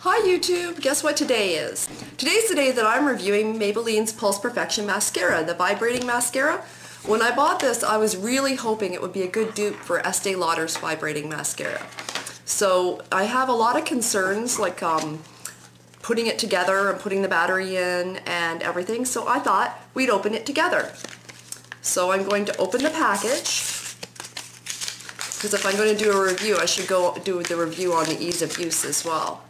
Hi YouTube! Guess what today is? Today's the day that I'm reviewing Maybelline's Pulse Perfection Mascara, the Vibrating Mascara. When I bought this, I was really hoping it would be a good dupe for Estee Lauder's Vibrating Mascara. So I have a lot of concerns like putting it together and putting the battery in and everything, so I thought we'd open it together. So I'm going to open the package, because if I'm going to do a review, I should go do the review on the ease of use as well.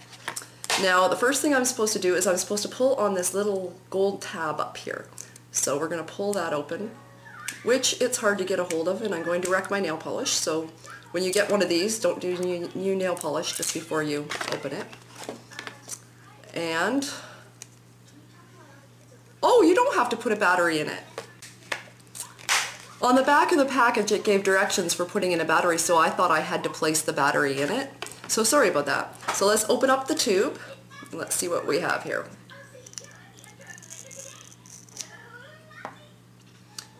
Now, the first thing I'm supposed to do is I'm supposed to pull on this little gold tab up here. So we're going to pull that open, which it's hard to get a hold of, and I'm going to wreck my nail polish. So when you get one of these, don't do new nail polish just before you open it. And, oh, you don't have to put a battery in it. On the back of the package, it gave directions for putting in a battery, so I thought I had to place the battery in it. So sorry about that. So let's open up the tube. Let's see what we have here.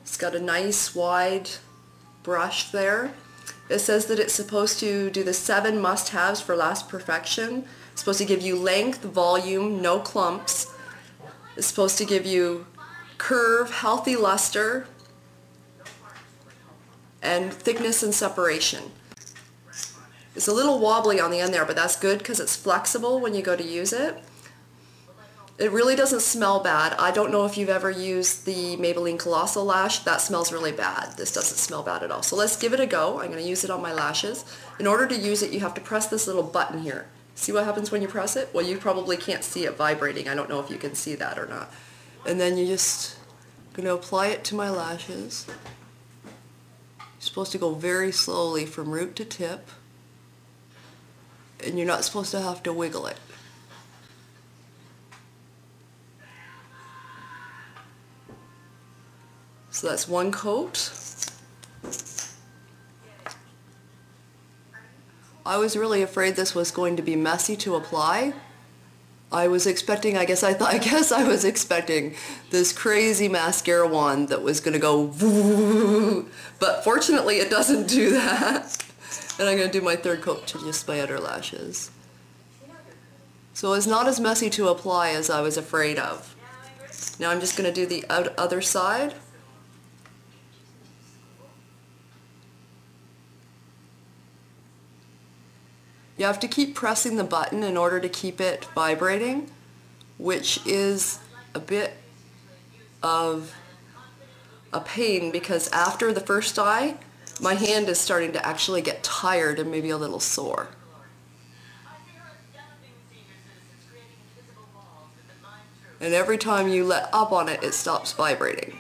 It's got a nice wide brush there. It says that it's supposed to do the 7 must-haves for Lash Perfection. It's supposed to give you length, volume, no clumps. It's supposed to give you curve, healthy luster, and thickness and separation. It's a little wobbly on the end there, but that's good because it's flexible when you go to use it. It really doesn't smell bad. I don't know if you've ever used the Maybelline Colossal Lash. That smells really bad. This doesn't smell bad at all. So let's give it a go. I'm going to use it on my lashes. In order to use it, you have to press this little button here. See what happens when you press it? Well, you probably can't see it vibrating. I don't know if you can see that or not. And then you just going to apply it to my lashes. You're supposed to go very slowly from root to tip. And you're not supposed to have to wiggle it. So that's one coat. I was really afraid this was going to be messy to apply. I was expecting, I guess I was expecting this crazy mascara wand that was going to go woo, but fortunately it doesn't do that. And I'm going to do my third coat to just my outer lashes. So it's not as messy to apply as I was afraid of. Now I'm just going to do the other side. You have to keep pressing the button in order to keep it vibrating, which is a bit of a pain because after the first eye, my hand is starting to actually get tired and maybe a little sore. And every time you let up on it, it stops vibrating.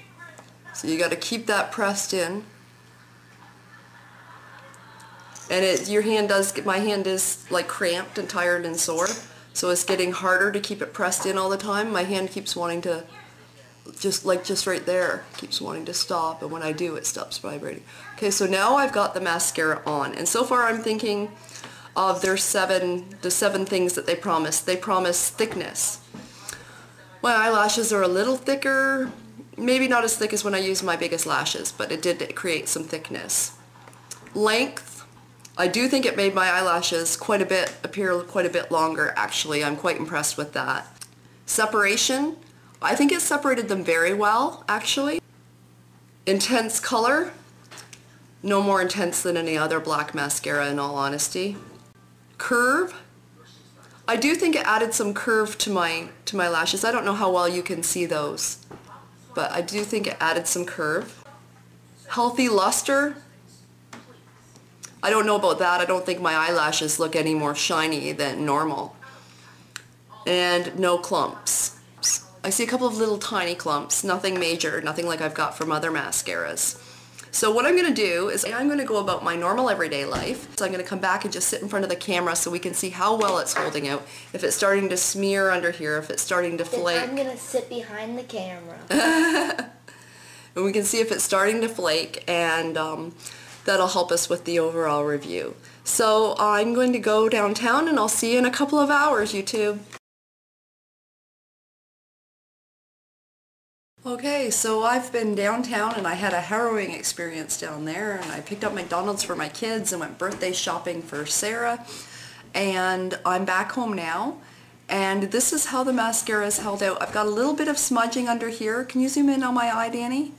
So you got to keep that pressed in. And my hand is like cramped and tired and sore, so it's getting harder to keep it pressed in all the time. My hand keeps wanting to, just right there, keeps wanting to stop, and when I do, it stops vibrating. Okay, so now I've got the mascara on, and so far I'm thinking of the 7 things that they promise. They promise thickness. My eyelashes are a little thicker, maybe not as thick as when I use my biggest lashes, but it did create some thickness. Length. I do think it made my eyelashes appear quite a bit longer, actually. I'm quite impressed with that. Separation. I think it separated them very well, actually. Intense color. No more intense than any other black mascara, in all honesty. Curve. I do think it added some curve to my lashes. I don't know how well you can see those, but I do think it added some curve. Healthy luster. I don't know about that. I don't think my eyelashes look any more shiny than normal. And no clumps. I see a couple of little tiny clumps, nothing major, nothing like I've got from other mascaras. So what I'm going to do is I'm going to go about my normal everyday life. So I'm going to come back and just sit in front of the camera so we can see how well it's holding out. If it's starting to smear under here, if it's starting to flake. I'm going to sit behind the camera. And we can see if it's starting to flake, and that'll help us with the overall review. So I'm going to go downtown and I'll see you in a couple of hours, YouTube. Okay, so I've been downtown and I had a harrowing experience down there, and I picked up McDonald's for my kids and went birthday shopping for Sarah, and I'm back home now, And this is how the mascara is held out. I've got a little bit of smudging under here. Can you zoom in on my eye, Danny?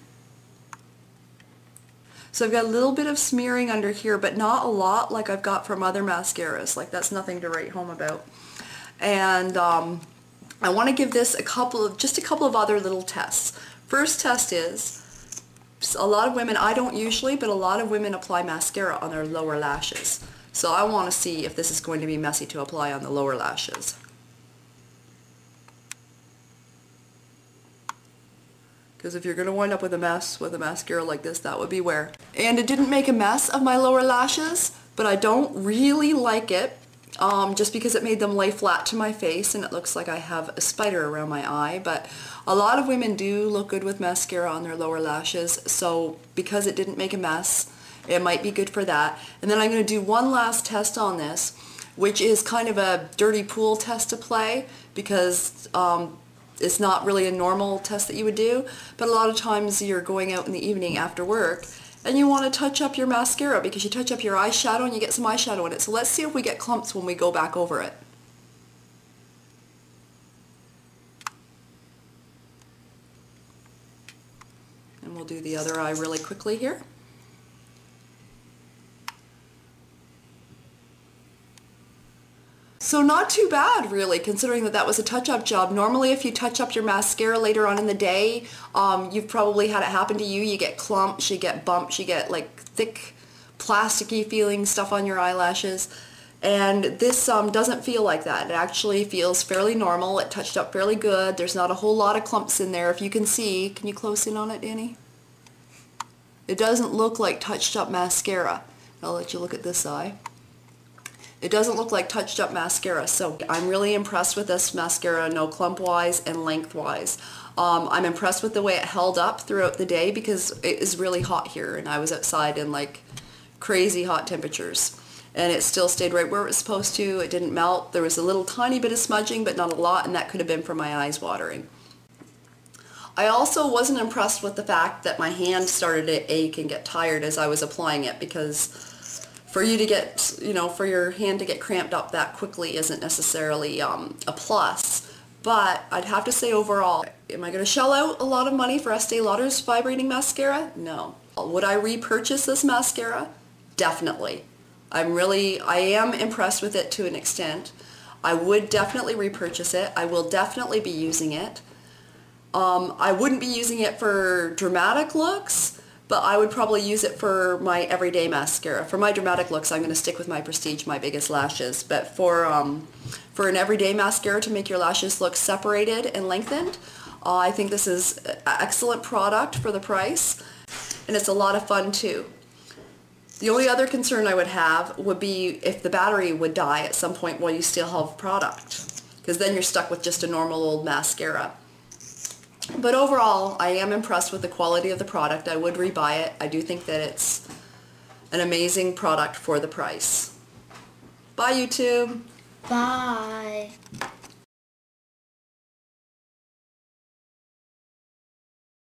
So I've got a little bit of smearing under here, but not a lot like I've got from other mascaras. Like, that's nothing to write home about. And I want to give this just a couple of other little tests. First test is, a lot of women, I don't usually, but a lot of women apply mascara on their lower lashes. So I want to see if this is going to be messy to apply on the lower lashes. Because if you're going to wind up with a mess with a mascara like this, that would beware. And it didn't make a mess of my lower lashes, but I don't really like it, just because it made them lay flat to my face and it looks like I have a spider around my eye. But a lot of women do look good with mascara on their lower lashes, so because it didn't make a mess, it might be good for that. And then I'm going to do one last test on this, which is kind of a dirty pool test to play, because it's not really a normal test that you would do, but a lot of times you're going out in the evening after work and you want to touch up your mascara because you touch up your eyeshadow and you get some eyeshadow in it. So let's see if we get clumps when we go back over it. And we'll do the other eye really quickly here. So not too bad, really, considering that that was a touch-up job. Normally, if you touch up your mascara later on in the day, you've probably had it happen to you. You get clumps, you get bumps, you get like thick, plasticky feeling stuff on your eyelashes. And this doesn't feel like that. It actually feels fairly normal. It touched up fairly good. There's not a whole lot of clumps in there. If you can see, can you close in on it, Danny? It doesn't look like touched up mascara. I'll let you look at this eye. It doesn't look like touched up mascara, so I'm really impressed with this mascara, no clump wise and length wise. I'm impressed with the way it held up throughout the day because it is really hot here and I was outside in like crazy hot temperatures. And it still stayed right where it was supposed to. It didn't melt. There was a little tiny bit of smudging, but not a lot, and that could have been from my eyes watering. I also wasn't impressed with the fact that my hand started to ache and get tired as I was applying it, because for you to get, for your hand to get cramped up that quickly isn't necessarily a plus. But I'd have to say overall, am I going to shell out a lot of money for Estee Lauder's Vibrating Mascara? No. Would I repurchase this mascara? Definitely. I am impressed with it to an extent. I would definitely repurchase it. I will definitely be using it. I wouldn't be using it for dramatic looks, but I would probably use it for my everyday mascara. For my dramatic looks, I'm going to stick with my Prestige, my biggest lashes. But for an everyday mascara to make your lashes look separated and lengthened, I think this is an excellent product for the price, and it's a lot of fun too. The only other concern I would have would be if the battery would die at some point while you still have product, because then you're stuck with just a normal old mascara. But overall, I am impressed with the quality of the product. I would rebuy it. I do think that it's an amazing product for the price. Bye, YouTube. Bye.